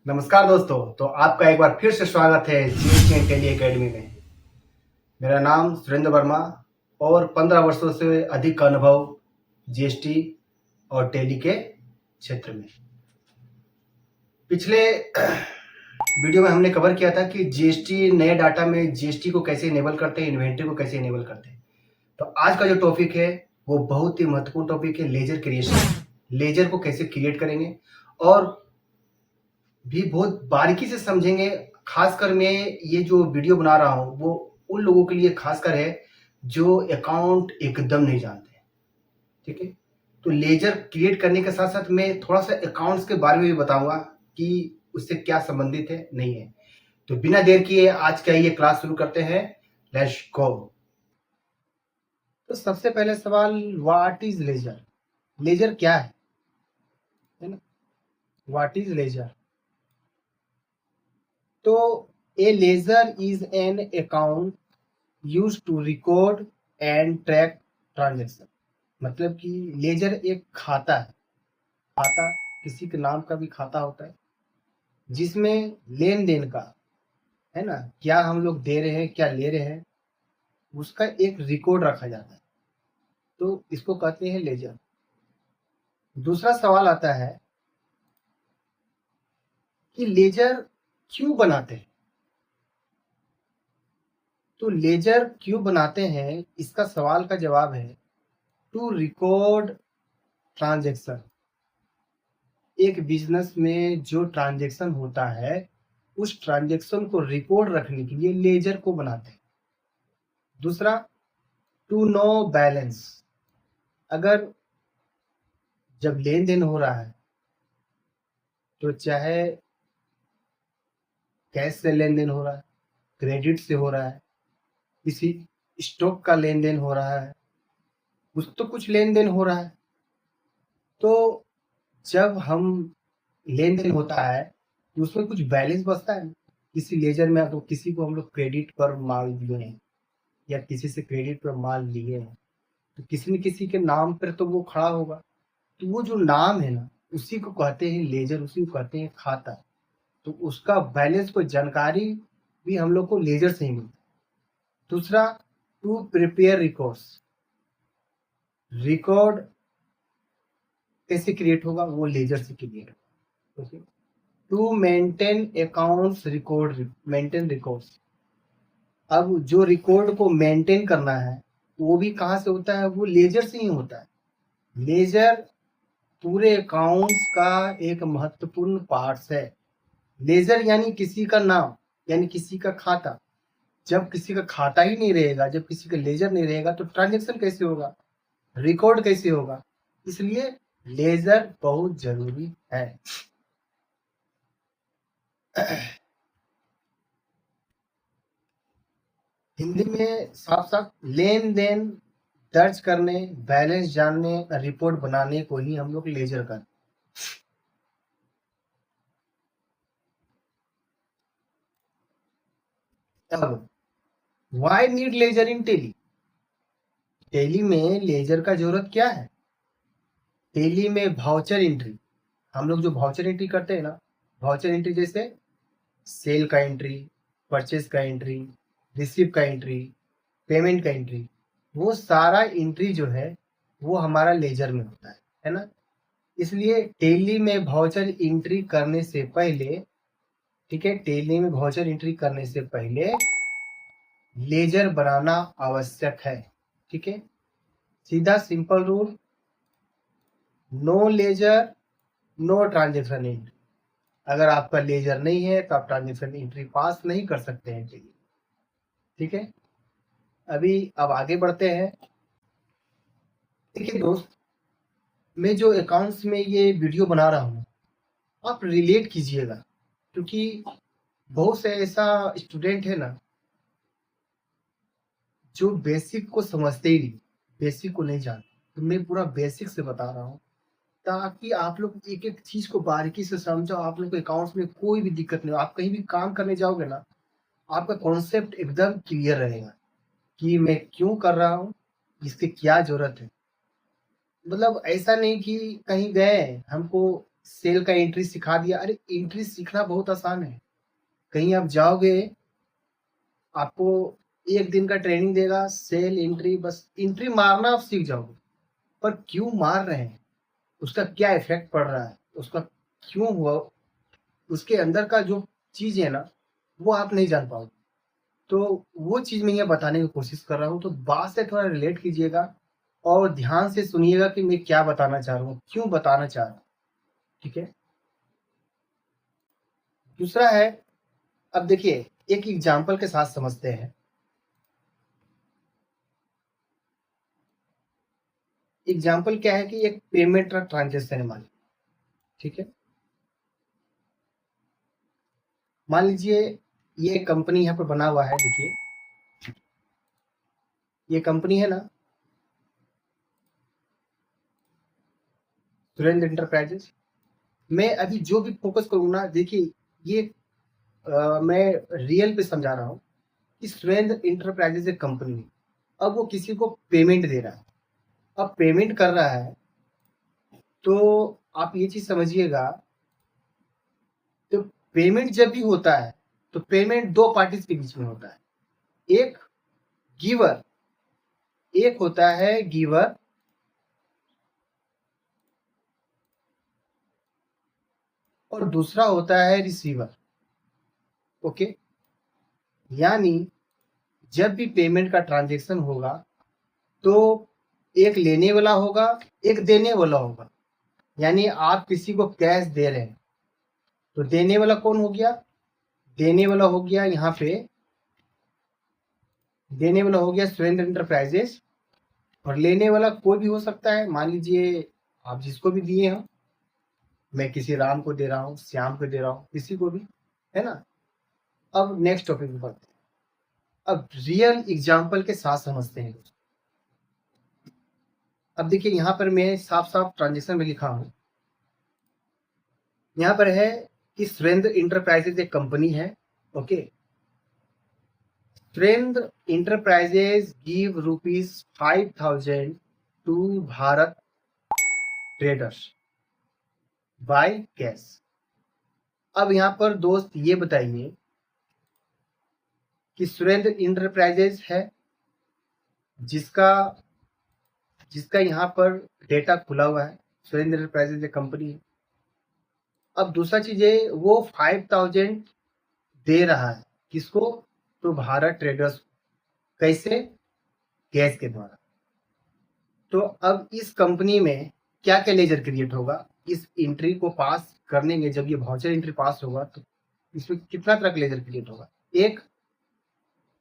नमस्कार दोस्तों। तो आपका एक बार फिर से स्वागत है जीएसटी एंड टेली एकेडमी में। मेरा नाम सुरेंद्र वर्मा और 15 वर्षों से अधिक का अनुभव जीएसटी और टेली के क्षेत्र में। पिछले वीडियो में हमने कवर किया था कि जीएसटी नए डाटा में जीएसटी को कैसे इनेबल करते हैं, इन्वेंट्री को कैसे इनेबल करते हैं। तो आज का जो टॉपिक है वो बहुत ही महत्वपूर्ण टॉपिक है, लेजर क्रिएशन। लेजर को कैसे क्रिएट करेंगे और भी बहुत बारीकी से समझेंगे। खासकर मैं ये जो वीडियो बना रहा हूँ वो उन लोगों के लिए खासकर है जो अकाउंट एकदम नहीं जानते। ठीक है, तो लेजर क्रिएट करने के साथ साथ मैं थोड़ा सा अकाउंट्स के बारे में भी बताऊंगा कि उससे क्या संबंधित है नहीं है। तो बिना देर किए आज का ये क्लास शुरू करते हैं। Let's go. तो सबसे पहले सवाल, व्हाट इज लेजर? लेजर क्या है ना? What is ledger? तो a ledger is an account used to record and track transaction. मतलब कि लेजर एक खाता है। खाता किसी के नाम का भी खाता होता है जिसमें लेन देन का, है ना, क्या हम लोग दे रहे हैं क्या ले रहे हैं उसका एक रिकॉर्ड रखा जाता है। तो इसको कहते हैं लेजर। दूसरा सवाल आता है कि लेजर क्यों बनाते हैं? तो लेजर क्यों बनाते हैं इसका सवाल का जवाब है टू रिकॉर्ड ट्रांजेक्शन। एक बिजनेस में जो ट्रांजेक्शन होता है उस ट्रांजेक्शन को रिकॉर्ड रखने के लिए लेजर को बनाते हैं। दूसरा, टू नो बैलेंस। अगर जब लेन देन हो रहा है तो चाहे कैश से लेन देन हो रहा है, क्रेडिट से हो रहा है, किसी स्टॉक का लेन देन हो रहा है, कुछ तो कुछ लेन देन हो रहा है। तो जब हम लेन देन होता है तो उसमें कुछ बैलेंस बचता है। किसी लेजर में तो किसी को हम लोग क्रेडिट पर माल दिए हैं या किसी से क्रेडिट पर माल लिए हैं तो किसी न किसी के नाम पर तो वो खड़ा होगा। तो वो जो नाम है ना उसी को कहते हैं लेजर, उसी को कहते हैं खाता। तो उसका बैलेंस को जानकारी भी हम लोग को लेजर से ही मिलता है। दूसरा, टू प्रिपेयर रिकॉर्ड्स। रिकॉर्ड कैसे क्रिएट होगा? वो लेजर से क्रिएट होगा। To maintain accounts record, maintain records. अब जो रिकॉर्ड को मेंटेन करना है वो भी कहाँ से होता है? वो लेजर से ही होता है। लेजर पूरे अकाउंट्स का एक महत्वपूर्ण पार्ट है। लेजर यानी किसी का नाम, यानी किसी का खाता। जब किसी का खाता ही नहीं रहेगा, जब किसी का लेजर नहीं रहेगा तो ट्रांजेक्शन कैसे होगा, रिकॉर्ड कैसे होगा? इसलिए लेजर बहुत जरूरी है। हिंदी में साफ साफ लेन देन दर्ज करने, बैलेंस जानने, रिपोर्ट बनाने को ही हम लोग लेजर करते। अब why need ledger in Tally? Tally में लेजर का जरूरत क्या है? टेली में वाउचर एंट्री, हम लोग जो वाउचर एंट्री करते हैं ना, वाउचर एंट्री जैसे सेल का एंट्री, परचेज का एंट्री, रिसीव का एंट्री, पेमेंट का एंट्री, वो सारा एंट्री जो है वो हमारा लेजर में होता है ना। इसलिए टेली में वाउचर एंट्री करने से पहले, ठीक है, टेली में वाउचर एंट्री करने से पहले लेजर बनाना आवश्यक है। ठीक है, सीधा simple rule, no ledger no transaction entry. अगर आपका लेजर नहीं है तो आप ट्रांजेक्शन एंट्री पास नहीं कर सकते हैं टेली। ठीक है, अब आगे बढ़ते हैं। देखिए दोस्त, मैं जो अकाउंट्स में ये वीडियो बना रहा हूँ आप रिलेट कीजिएगा, क्योंकि बहुत से ऐसा स्टूडेंट है ना जो बेसिक को समझते ही नहीं, बेसिक को नहीं जानते। तो मैं पूरा बेसिक से बता रहा हूँ ताकि आप लोग एक एक चीज को बारीकी से समझो। आप लोग को अकाउंट्स में कोई भी दिक्कत नहीं हो। आप कहीं भी काम करने जाओगे ना, आपका कॉन्सेप्ट एकदम क्लियर रहेगा कि मैं क्यों कर रहा हूँ, इसकी क्या जरूरत है। मतलब ऐसा नहीं कि कहीं गए हमको सेल का एंट्री सिखा दिया। अरे एंट्री सीखना बहुत आसान है। कहीं आप जाओगे, आपको एक दिन का ट्रेनिंग देगा, सेल एंट्री, बस एंट्री मारना आप सीख जाओगे। पर क्यों मार रहे हैं, उसका क्या इफेक्ट पड़ रहा है, उसका क्यों हुआ, उसके अंदर का जो चीज है ना, वो आप नहीं जान पाओगे। तो वो चीज मैं ये बताने की कोशिश कर रहा हूँ। तो बात से थोड़ा रिलेट कीजिएगा और ध्यान से सुनिएगा कि मैं क्या बताना चाह रहा हूँ, क्यों बताना चाह रहा हूँ। ठीक है। दूसरा है, अब देखिए एक एग्जाम्पल के साथ समझते हैं। एग्जाम्पल क्या है कि एक पेमेंट ट्रांजेक्शन है, मान, ठीक है। मान लीजिए ये कंपनी यहाँ पर बना हुआ है, देखिए ये कंपनी है ना, सुरेंद्र इंटरप्राइजेस। मैं अभी जो भी फोकस करूँ ना, देखिए ये मैं रियल पे समझा रहा हूँ कि सुरेंद्र इंटरप्राइजेस एक कंपनी है। अब वो किसी को पेमेंट दे रहा है, अब पेमेंट कर रहा है, तो आप ये चीज समझिएगा, तो पेमेंट जब भी होता है तो पेमेंट दो पार्टीज के बीच में होता है। एक गिवर, एक होता है गिवर और दूसरा होता है रिसीवर। ओके, यानी जब भी पेमेंट का ट्रांजेक्शन होगा तो एक लेने वाला होगा, एक देने वाला होगा। यानी आप किसी को कैश दे रहे हैं, तो देने वाला कौन हो गया, देने वाला हो गया यहाँ पे, देने वाला हो गया सुरेंद्र इंटरप्राइजेस। और लेने वाला कोई भी हो सकता है, मान लीजिए आप जिसको भी दिए हो, मैं किसी राम को दे रहा हूँ, श्याम को दे रहा हूँ, किसी को भी, है ना। अब नेक्स्ट टॉपिक पे बढ़ते हैं। अब रियल एग्जाम्पल के साथ समझते हैं। अब देखिए यहाँ पर मैं साफ साफ ट्रांजेक्शन में लिखा हूँ, यहाँ पर है कि सुरेंद्र इंटरप्राइजेज एक कंपनी है। Okay, Surendra enterprises give ₹5,000 to Bharat traders by cash. अब यहाँ पर दोस्त ये बताइए कि सुरेंद्र इंटरप्राइजेज है, जिसका जिसका यहाँ पर डेटा खुला हुआ है, सुरेंद्र इंटरप्राइजेज एक कंपनी है। अब दूसरा चीज है, वो 5,000 दे रहा है, किसको, तो भारत ट्रेडर्स। कैसे, कैश के द्वारा। तो अब इस कंपनी में क्या क्या लेजर क्रिएट होगा, इस एंट्री को पास करने में, जब ये वाउचर एंट्री पास होगा तो इसमें कितना तरह का लेजर क्रिएट होगा। एक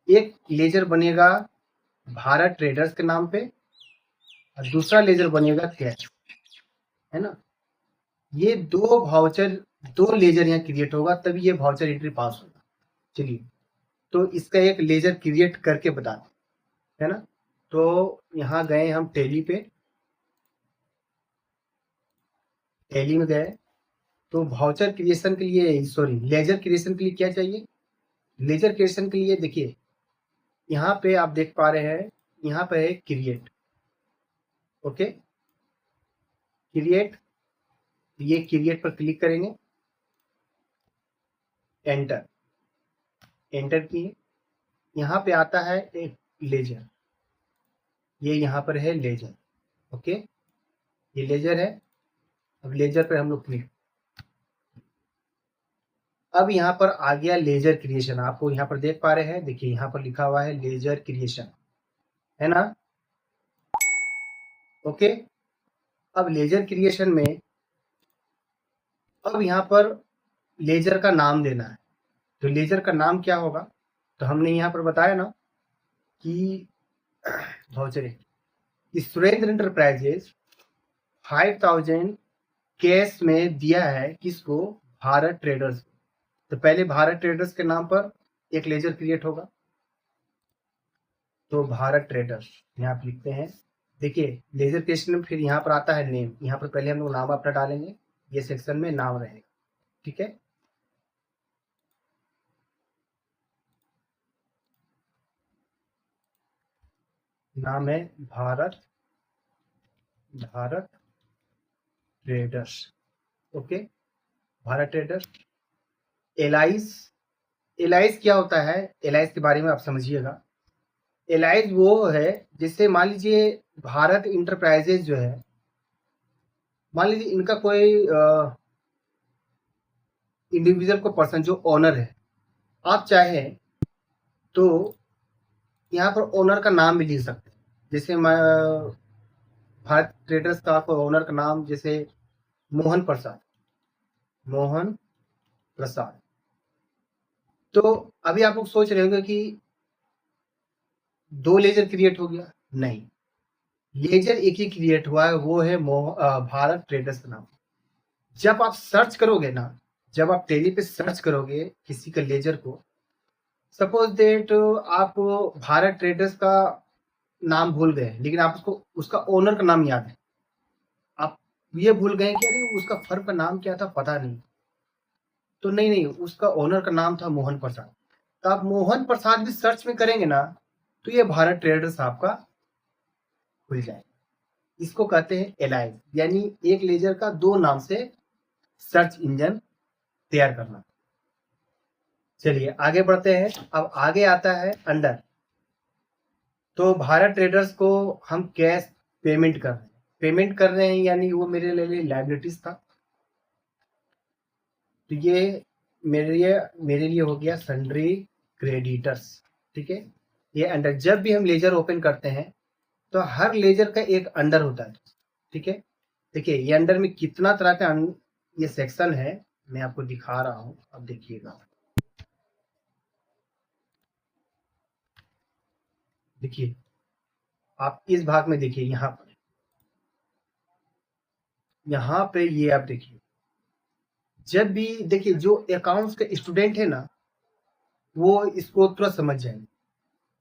एक लेजर बनेगा भारत ट्रेडर्स के नाम पे, और दूसरा लेजर बनेगा कैश, है ना। ये दो लेजर यहाँ क्रिएट होगा, तभी ये वाउचर एंट्री पास होगा। चलिए, तो इसका एक लेजर क्रिएट करके बताते है ना। तो यहाँ गए हम टैली पे, टैली में गए, तो वाउचर क्रिएशन के लिए, सॉरी लेजर क्रिएशन के लिए क्या चाहिए, लेजर क्रिएशन के लिए देखिए यहाँ पे आप देख पा रहे हैं, यहाँ पे है क्रिएट। ओके, क्रिएट, ये क्रिएट पर क्लिक करेंगे, एंटर, एंटर किए, यहाँ पे आता है एक लेजर, ये यहाँ पर है लेजर। ओके, ये लेजर है। अब लेजर पर हम लोग क्लिक, अब यहाँ पर आ गया लेजर क्रिएशन। आपको यहाँ पर देख पा रहे हैं, देखिए यहाँ पर लिखा हुआ है लेजर क्रिएशन, है ना। ओके, अब लेजर क्रिएशन में अब यहाँ पर लेजर का नाम देना है। तो लेजर का नाम क्या होगा, तो हमने यहाँ पर बताया ना कि वाउचर कि सुरेंद्र इंटरप्राइजेस 5,000 कैश में दिया है, किसको, भारत ट्रेडर्स। तो पहले भारत ट्रेडर्स के नाम पर एक लेजर क्रिएट होगा, तो भारत ट्रेडर्स यहाँ आप लिखते हैं। देखिए लेजर क्रिएशन में फिर यहाँ पर आता है नेम, यहाँ पर पहले हम लोग नाम अपना डालेंगे, ये सेक्शन में नाम रहेगा, ठीक है। नाम है Bharat, Bharat traders. Okay, Bharat traders. Allies, allies क्या होता है, एलाइज के बारे में आप समझिएगा। एलाइज वो है जिससे मान लीजिए भारत इंटरप्राइजेज जो है, मान लीजिए इनका कोई इंडिविजुअल को पर्सन जो ओनर है, आप चाहें तो यहाँ पर ओनर का नाम भी लिख सकते हैं। जैसे मैं भारत ट्रेडर्स का कोई ओनर का नाम, जैसे मोहन प्रसाद, मोहन प्रसाद। तो अभी आप लोग सोच रहे होंगे कि दो लेजर क्रिएट हो गया, नहीं, लेजर एक ही क्रिएट हुआ है, वो है भारत ट्रेडर्स का नाम। जब आप सर्च करोगे ना, जब आप टेली पे सर्च करोगे किसी का लेजर को, सपोज दैट आप भारत ट्रेडर्स का नाम भूल गए, लेकिन आप उसको उसका ओनर का नाम याद है, आप ये भूल गए कि अरे उसका फर्म का नाम क्या था पता नहीं, तो नहीं, उसका ओनर का नाम था मोहन प्रसाद, तो आप मोहन प्रसाद भी सर्च में करेंगे ना, तो ये भारत ट्रेडर्स आपका खुल जाए। इसको कहते हैं एलाइज, यानी एक लेजर का दो नाम से सर्च इंजन तैयार करना। चलिए आगे बढ़ते हैं। अब आगे आता है अंडर। तो भारत ट्रेडर्स को हम कैश पेमेंट कर रहे हैं, यानी वो मेरे लिए लाइबिलिटीज था, तो ये मेरे लिए हो गया सन्ड्री क्रेडिटर्स। ठीक है, ये अंडर। जब भी हम लेजर ओपन करते हैं तो हर लेजर का एक अंडर होता है। ठीक है, देखिए ये अंडर में कितना तरह का ये सेक्शन है, मैं आपको दिखा रहा हूं, अब देखिएगा। देखिए आप इस भाग में देखिए, यहाँ पे ये आप देखिए, जब भी देखिए जो अकाउंट्स के स्टूडेंट है ना, वो इसको तुरंत समझ जाएंगे,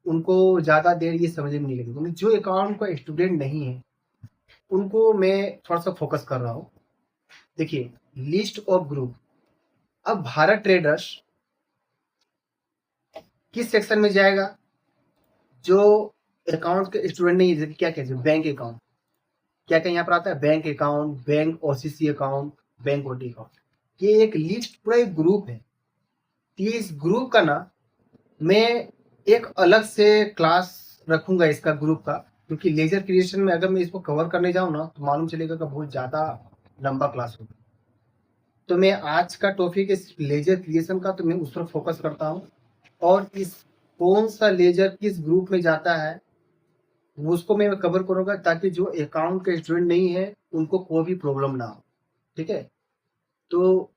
उनको ज्यादा देर ये समझने में नहीं लगेगी। जो अकाउंट का स्टूडेंट नहीं है उनको मैं थोड़ा सा फोकस कर रहा हूँ। देखिए लिस्ट ऑफ ग्रुप। अब भारत ट्रेडर्स किस सेक्शन में जाएगा? जो अकाउंट के स्टूडेंट नहीं है, क्या कहते हैं, बैंक अकाउंट। क्या क्या यहाँ पर आता है? Bank account, bank OCC account, bank OT account. ये एक लिस्ट, पूरा एक ग्रुप है। तो ये इस ग्रुप का ना मैं एक अलग से क्लास रखूंगा इसका, ग्रुप का, क्योंकि लेजर क्रिएशन में अगर मैं इसको कवर करने जाऊँ ना तो मालूम चलेगा कि बहुत ज्यादा लंबा क्लास होगा। तो मैं आज का टॉपिक इस लेजर क्रिएशन का, तो मैं उस पर फोकस करता हूँ, और इस कौन सा लेजर किस ग्रुप में जाता है उसको मैं कवर करूंगा, ताकि जो अकाउंट के स्टूडेंट नहीं है उनको कोई भी प्रॉब्लम ना हो। ठीक है, तो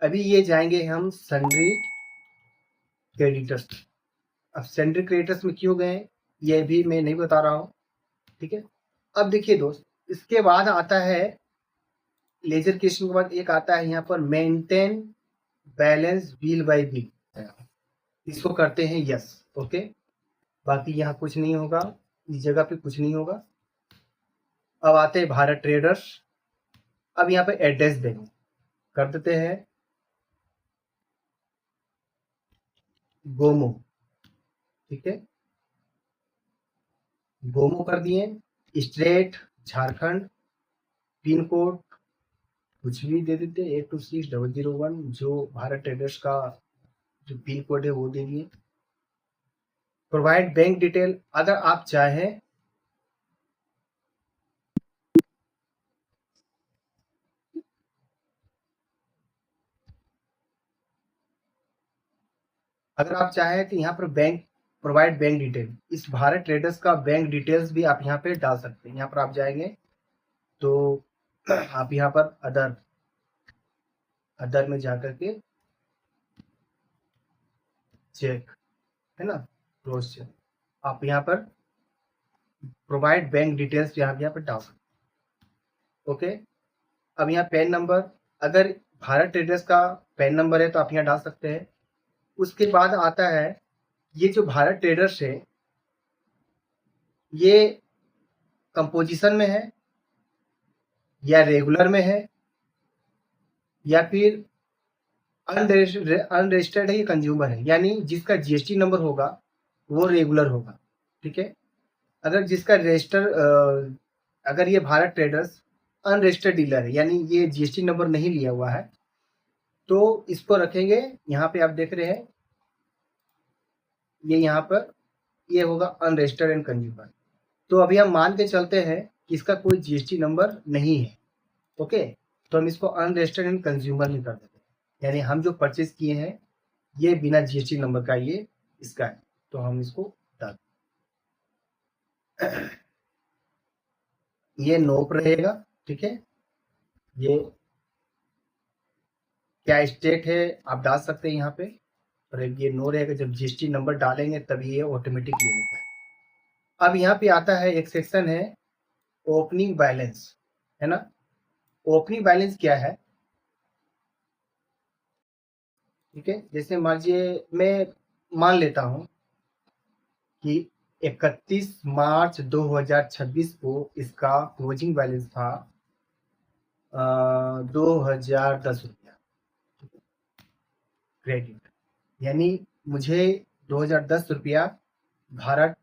अभी ये जाएंगे हम सन्ड्री क्रेडिटर्स। अब सन्ड्री क्रेडिटर्स में क्यों गए ये भी मैं नहीं बता रहा हूँ। ठीक है, अब देखिए दोस्त, इसके बाद आता है लेजर क्रिएशन के बाद एक आता है यहाँ पर maintain balance bill bye bill. इसको करते हैं यस। ओके, बाकी यहाँ कुछ नहीं होगा, इस जगह पे कुछ नहीं होगा। अब आते हैं भारत ट्रेडर्स। अब यहाँ पे एड्रेस देंगे, कर देते हैं गोमो। ठीक है, गोमो कर दिए। स्टेट झारखंड, पिन कोड कुछ भी दे देते, 826001, जो भारत ट्रेडर्स का जो पिन कोड है वो दे दिए। प्रोवाइड बैंक डिटेल, अगर आप चाहें तो यहाँ पर बैंक, प्रोवाइड बैंक डिटेल, इस भारत ट्रेडर्स का बैंक डिटेल्स भी आप यहाँ पे डाल सकते हैं। यहाँ पर आप जाएंगे तो आप यहाँ पर अदर में जाकर के चेक, है ना, क्लोज चेक, आप यहाँ पर प्रोवाइड बैंक डिटेल्स यहाँ पर डाल सकते। ओके, अब यहाँ पैन नंबर, अगर भारत ट्रेडर्स का पैन नंबर है तो आप यहाँ डाल सकते हैं। उसके बाद आता है ये जो भारत ट्रेडर्स है ये कंपोजिशन में है या रेगुलर में है या फिर अनरजिस्टर्ड है, ये कंज्यूमर है, यानी जिसका जीएसटी नंबर होगा वो रेगुलर होगा। ठीक है, अगर जिसका रजिस्टर, अगर ये भारत ट्रेडर्स अनरजिस्टर्ड डीलर है, यानी ये जीएसटी नंबर नहीं लिया हुआ है, तो इसको रखेंगे यहाँ पे। आप देख रहे हैं ये यहाँ पर ये होगा अनरजिस्टर्ड एंड कंज्यूमर। तो अभी हम मान के चलते हैं कि इसका कोई जीएसटी नंबर नहीं है, ओके। तो हम इसको अनरजिस्टर्ड एंड कंज्यूमर में कर देते हैं, यानी हम जो परचेज किए हैं ये बिना जीएसटी नंबर का ये इसका है, तो हम इसको डाल ये नोप रहेगा, ठीक है। ये क्या स्टेट है आप डाल सकते हैं यहाँ पे, और ये नो रहेगा। जब जीएसटी नंबर डालेंगे तभी ये ऑटोमेटिक ले लेता है। अब यहाँ पे आता है एक सेक्शन है ओपनिंग बैलेंस, है ना। ओपनिंग बैलेंस क्या है, ठीक है। जैसे मान लीजिए मैं मान लेता हूं कि 31 मार्च 2026 को इसका क्लोजिंग बैलेंस था 2010 रुपया क्रेडिट, यानी मुझे 2010 रुपया भारत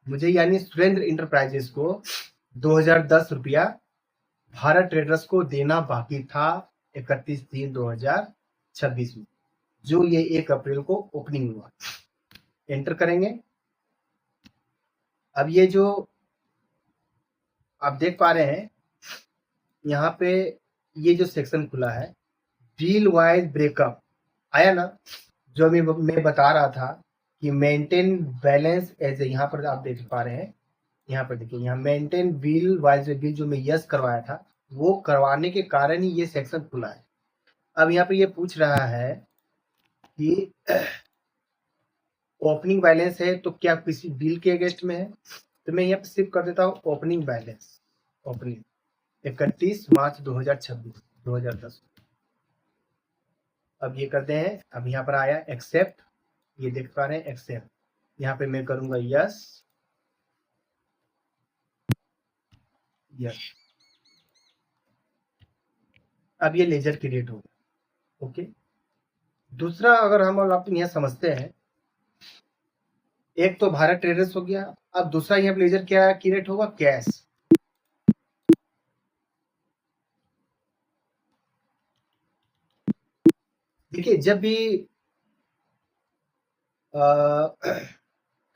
मुझे यानी सुरेंद्र इंटरप्राइजेस को 2010 रुपया भारत ट्रेडर्स को देना बाकी था 31/3/2026 में, जो ये 1 अप्रैल को ओपनिंग हुआ। एंटर करेंगे। अब ये जो आप देख पा रहे हैं यहाँ पे ये जो सेक्शन खुला है डील वाइज ब्रेकअप आया ना, जो मैं बता रहा था कि मेंटेन बैलेंस एज ए, यहाँ पर आप देख पा रहे हैं, यहाँ पर देखिए यहाँ मेंटेन बिल वाइज बिल जो मैं यस करवाया था वो करवाने के कारण ही ये सेक्शन खुला है। अब यहाँ पे ये पूछ रहा है कि ओपनिंग बैलेंस है तो क्या किसी बिल के अगेंस्ट में है, तो मैं यहाँ पे सिर्फ कर देता हूँ ओपनिंग बैलेंस, ओपनिंग 31 मार्च 2010। अब ये करते हैं। अब यहाँ पर आया एक्सेप्ट, ये देख पा रहे हैं एक्सेप्ट, यहाँ पे मैं करूंगा यस यस। अब ये लेजर क्रिएट हो गया, ओके। दूसरा अगर हम आप यहाँ समझते हैं, एक तो भारत ट्रेडर्स हो गया, अब दूसरा यहाँ लेजर क्या क्रिएट होगा, कैश। देखिए जब भी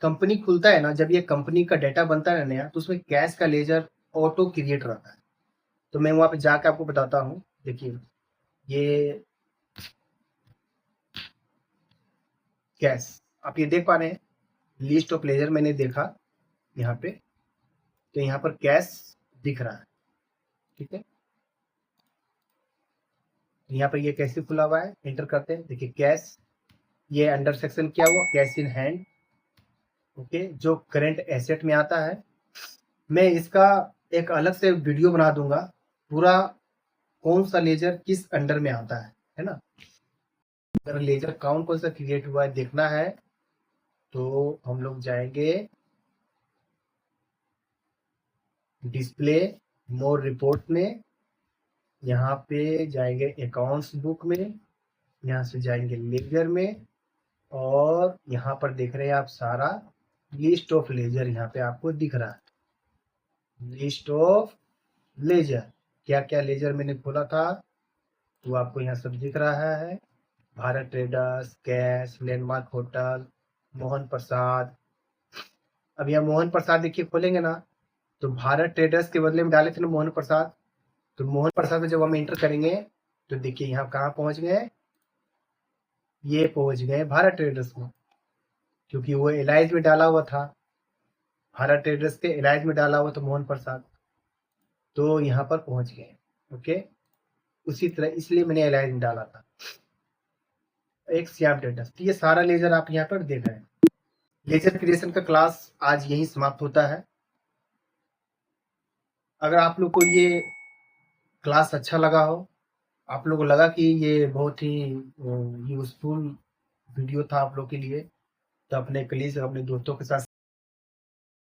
कंपनी खुलता है ना, जब ये कंपनी का डेटा बनता है नया, तो उसमें कैश का लेजर ऑटो क्रिएट रहता है। तो मैं वहां पे जाकर आपको बताता हूँ। देखिए ये कैश आप ये देख पा रहे हैं, लिस्ट ऑफ लेजर मैंने देखा यहाँ पे, तो यहाँ पर कैश दिख रहा है, ठीक है। यहाँ पर ये कैसे खुला हुआ है, एंटर करते हैं। देखिए कैश, ये अंडर सेक्शन क्या हुआ, कैश इन हैंड, ओके, जो करंट एसेट में आता है। मैं इसका एक अलग से वीडियो बना दूंगा, पूरा कौन सा लेजर किस अंडर में आता है ना। अगर लेजर कौन कौन सा क्रिएट हुआ है देखना है तो हम लोग जाएंगे डिस्प्ले मोर रिपोर्ट में, यहाँ पे जाएंगे अकाउंट्स बुक में, यहाँ से जाएंगे लेजर में, और यहाँ पर देख रहे हैं आप सारा लिस्ट ऑफ लेजर यहाँ पे आपको दिख रहा है। लिस्ट ऑफ लेजर, क्या क्या लेजर मैंने खोला था वो आपको यहाँ सब दिख रहा है। Bharat traders, cash, landmark hotel, Mohan Prasad. अब यहाँ मोहन प्रसाद देखिए खोलेंगे ना, तो भारत ट्रेडर्स के बदले में डाले थे ना मोहन प्रसाद, तो मोहन प्रसाद में जब हम एंटर करेंगे तो देखिए यहाँ कहाँ पहुंच गए, ये पहुंच गए भारत ट्रेडर्स में, क्योंकि वो एलाइज में डाला हुआ था, भारत ट्रेडर्स के एलाइज में डाला हुआ था मोहन प्रसाद, तो यहाँ पर पहुंच गए, ओके। उसी तरह इसलिए मैंने एलाइज में डाला था एक श्याम ट्रेडर्स। तो ये सारा लेजर आप यहाँ पर देख रहे हैं। लेजर क्रिएशन का क्लास आज यही समाप्त होता है। अगर आप लोग को ये क्लास अच्छा लगा हो, आप लोग को लगा कि ये बहुत ही यूजफुल वीडियो था आप लोग के लिए, तो अपने कलीग अपने दोस्तों के साथ